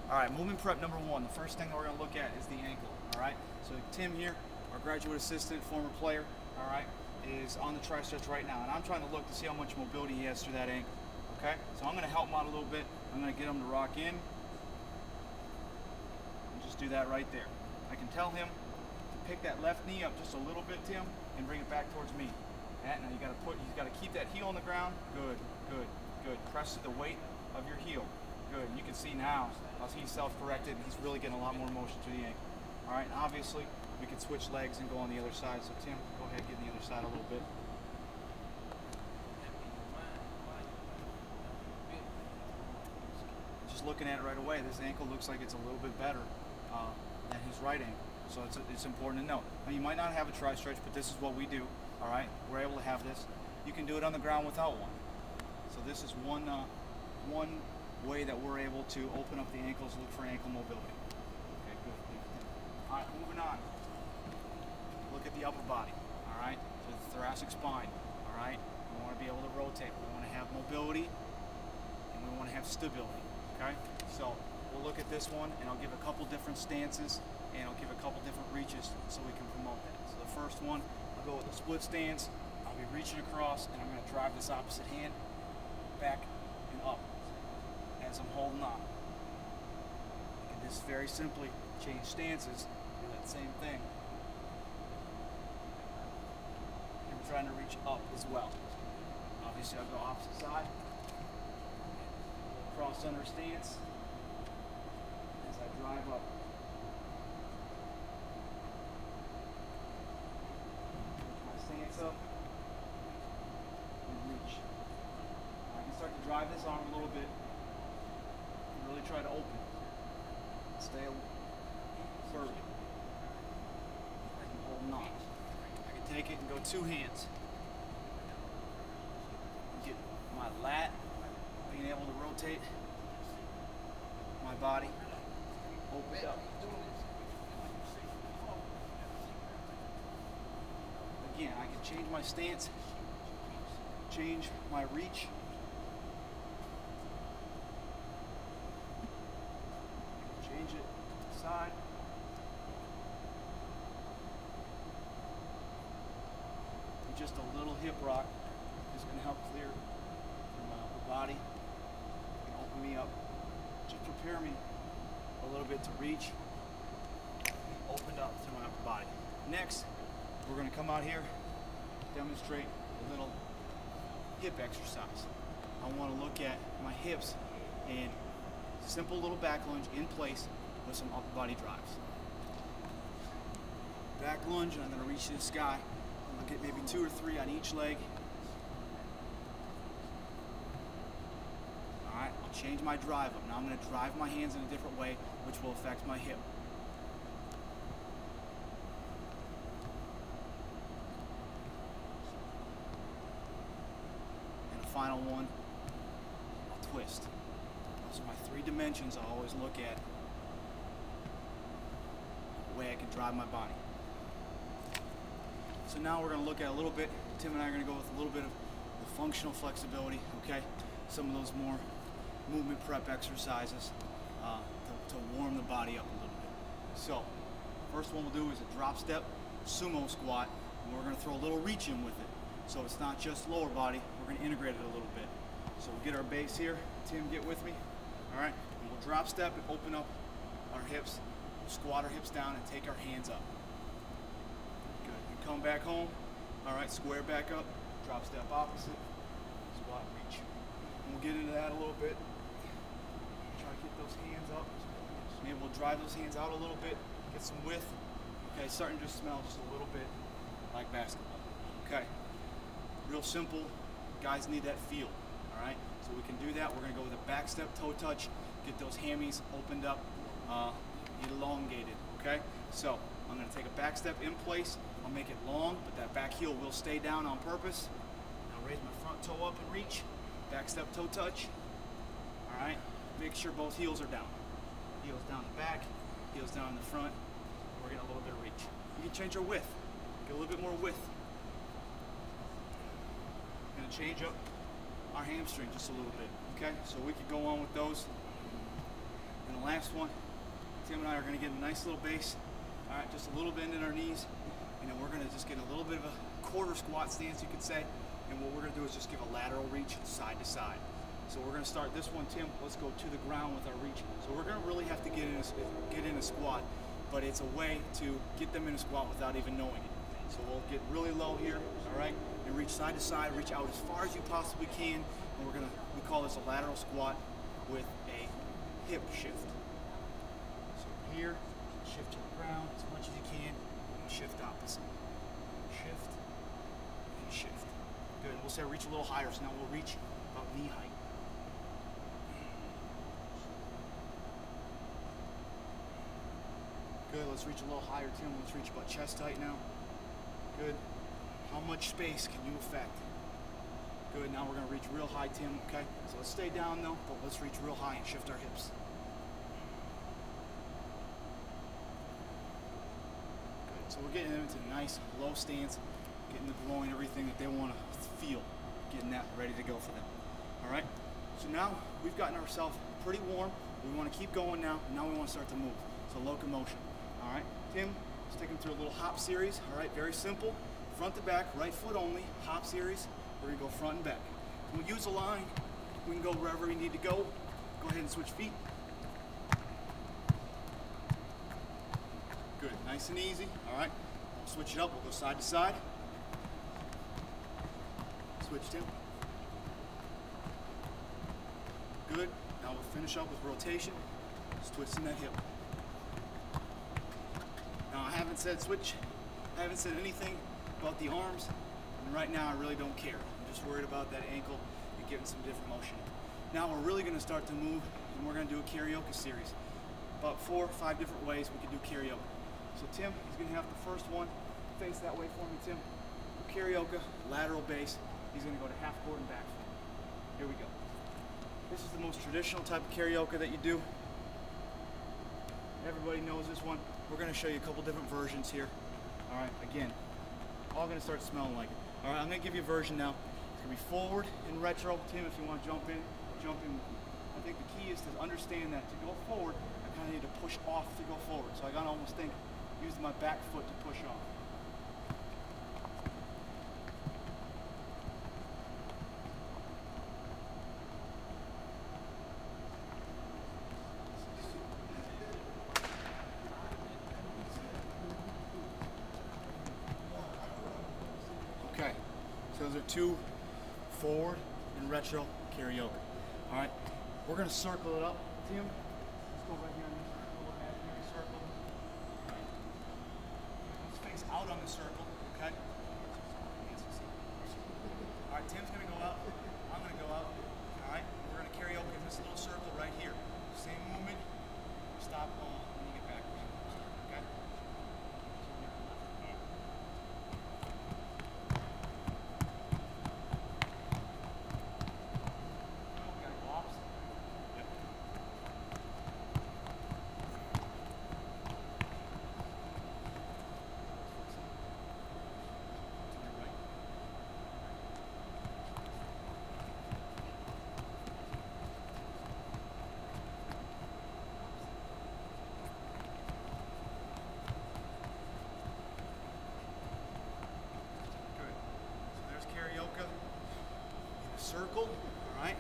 All right, movement prep number one. The first thing that we're going to look at is the ankle. All right, so Tim here, our graduate assistant, former player, all right, is on the tri-stretch right now, and I'm trying to look to see how much mobility he has through that ankle. Okay, so I'm going to help him out a little bit. I'm going to get him to rock in, and just do that right there. I can tell him to pick that left knee up just a little bit, Tim, and bring it back towards me. And now he's got to keep that heel on the ground. Good, good, good. Press to the weight of your heel. Good. You can see now, as he's self-corrected, he's really getting a lot more motion through the ankle. All right, and obviously, we can switch legs and go on the other side. So Tim, go ahead and get on the other side a little bit. Just looking at it right away, this ankle looks like it's a little bit better than his right ankle. So it's important to know. Now, you might not have a tri-stretch, but this is what we do. All right, we're able to have this. You can do it on the ground without one. So this is one way that we're able to open up the ankles, look for ankle mobility. Okay, good. All right, moving on. Look at the upper body. All right, so the thoracic spine. All right, we want to be able to rotate. We want to have mobility, and we want to have stability. Okay, so we'll look at this one, and I'll give a couple different stances, and I'll give a couple different reaches so we can promote that. So the first one, I'll go with a split stance. I'll be reaching across, and I'm going to drive this opposite hand back and up as I'm holding on. You can just very simply change stances, do that same thing. I'm trying to reach up as well. Obviously, I'll go opposite side. Cross under stance as I drive up. My stance up and reach. I can start to drive this arm a little bit and really try to open. Stay further. I'm holding on. I can take it and go two hands. Get my lat, being able to rotate my body, open up. Again, I can change my stance, change my reach. Change it to the side. And just a little hip rock is going to help clear my upper body and open me up. Just prepare me a little bit to reach, open up through my upper body. Next, we're going to come out here, demonstrate a little hip exercise. I want to look at my hips and simple little back lunge in place with some upper body drives. Back lunge, and I'm going to reach to the sky. I'll get maybe 2 or 3 on each leg. All right, I'll change my drive up. Now I'm going to drive my hands in a different way, which will affect my hip. And the final one, I'll twist. Those are my 3 dimensions I always look at. The way I can drive my body. So now we're going to look at a little bit, Tim and I are going to go with a little bit of the functional flexibility, okay? Some of those more movement prep exercises to warm the body up a little bit. So, first one we'll do is a drop step sumo squat, and we're going to throw a little reach in with it. So it's not just lower body, we're going to integrate it a little bit. So we'll get our base here. Tim, get with me. All right, and we'll drop step and open up our hips, squat our hips down and take our hands up. Good, you come back home. All right, square back up, drop step opposite, squat, reach. And we'll get into that a little bit. Try to get those hands up. Maybe we'll drive those hands out a little bit, get some width. Okay, it's starting to just smell just a little bit like basketball. Okay, real simple. Guys need that feel. All right, so we can do that. We're gonna go with a back step toe touch, get those hammies opened up, elongated. Okay, so I'm gonna take a back step in place. I'll make it long, but that back heel will stay down on purpose. I'll raise my front toe up and reach. Back step toe touch. All right, make sure both heels are down. Heels down the back, heels down in the front. We're getting a little bit of reach. You can change our width. Get a little bit more width. Gonna change up our hamstring just a little bit. Okay, so we could go on with those. And the last one, Tim and I are gonna get a nice little base. All right, just a little bend in our knees. And then we're gonna just get a little bit of a quarter squat stance, you could say. And what we're gonna do is just give a lateral reach side to side. So we're gonna start this one, Tim. Let's go to the ground with our reach. So we're gonna really have to get in a squat, but it's a way to get them in a squat without even knowing it. So we'll get really low here, all right? And reach side to side, reach out as far as you possibly can. And we call this a lateral squat with a hip shift. So here, shift to the ground as much as you can, and shift opposite. Shift and shift. Good, we'll say reach a little higher, so now we'll reach about knee height. Good, let's reach a little higher, Tim. Let's reach about chest height now. Good. How much space can you affect? Good, now we're gonna reach real high, Tim, okay? So let's stay down though, but let's reach real high and shift our hips. Good, so we're getting them into a nice low stance, getting the groin, everything that they wanna feel, getting that ready to go for them. All right, so now we've gotten ourselves pretty warm. We wanna keep going now. Now we wanna start to move, so locomotion. All right, Tim, let's take them through a little hop series. All right, very simple. Front to back, right foot only, hop series. We're gonna go front and back. We'll use a line. We can go wherever we need to go. Go ahead and switch feet. Good, nice and easy. All right, we'll switch it up. We'll go side to side. Switch, Tim. Good, now we'll finish up with rotation. Just twisting that hip. Now I haven't said switch. I haven't said anything about the arms, and right now I really don't care. I'm just worried about that ankle and getting some different motion. Now we're really gonna start to move, and we're gonna do a karaoke series. About 4 or 5 different ways we can do karaoke. So Tim, he's gonna have the first one face that way for me, Tim. Karaoke, lateral base. He's gonna go to half court and back for me. Here we go. This is the most traditional type of karaoke that you do. Everybody knows this one. We're gonna show you a couple different versions here. All right, again, all gonna start smelling like it. All right, I'm gonna give you a version now. It's gonna be forward and retro. Tim, if you wanna jump in, jump in. I think the key is to understand that to go forward, I kinda need to push off to go forward. So I gotta almost think, using my back foot to push off. Okay, so those are 2 forward and retro karaoke. All right, we're gonna circle it up, Tim. Let's go right here on this circle, imaginary circle. All right. Let's face out on the circle, okay? All right, Tim's gonna go out. I'm gonna go out. All right, we're gonna karaoke in this little circle right here. Same movement. Stop when you get back. Okay? Circle, all right?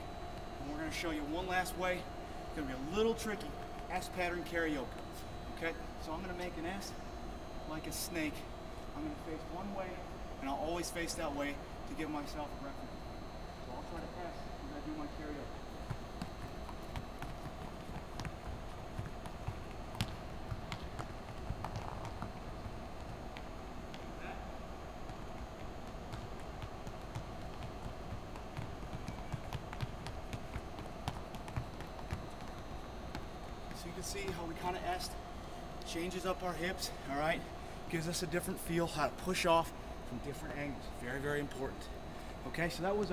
And we're gonna show you one last way. It's gonna be a little tricky. S pattern karaoke, okay? So I'm gonna make an S like a snake. I'm gonna face one way, and I'll always face that way to give myself a reference. So I'll try to S when I do my karaoke. So you can see how we kind of S changes up our hips, all right? Gives us a different feel, how to push off from different angles. Very, very important. Okay, so that was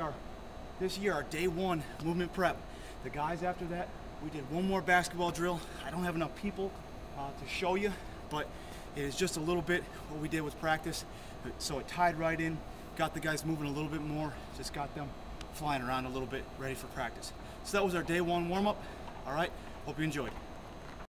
this year, our day 1 movement prep. The guys after that, we did one more basketball drill. I don't have enough people to show you, but it is just a little bit what we did with practice. So it tied right in, got the guys moving a little bit more, just got them flying around a little bit, ready for practice. So that was our day 1 warm-up. All right, hope you enjoyed.